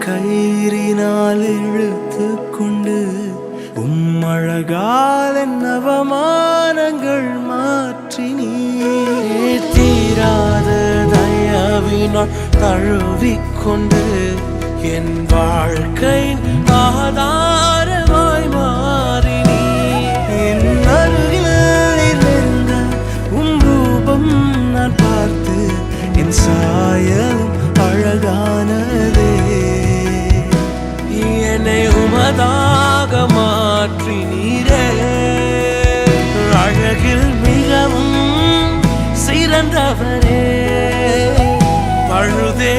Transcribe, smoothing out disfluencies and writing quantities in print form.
கயிறினால் இழுத்து கொண்டு அழகால் அவமானங்கள் மாற்றினே தீராத தயவினால் தழுவிக்கொண்டு என் வாழ்க்கை ஆதாரமாய் மாறினே என் அருகில் இருந்த ரூபம் நான் பார்த்து என் சாயலும் அழகானதே என்னை உமதாக மாற்றினீரே அழகில் மிகவும் சிறந்தவரே பழுதே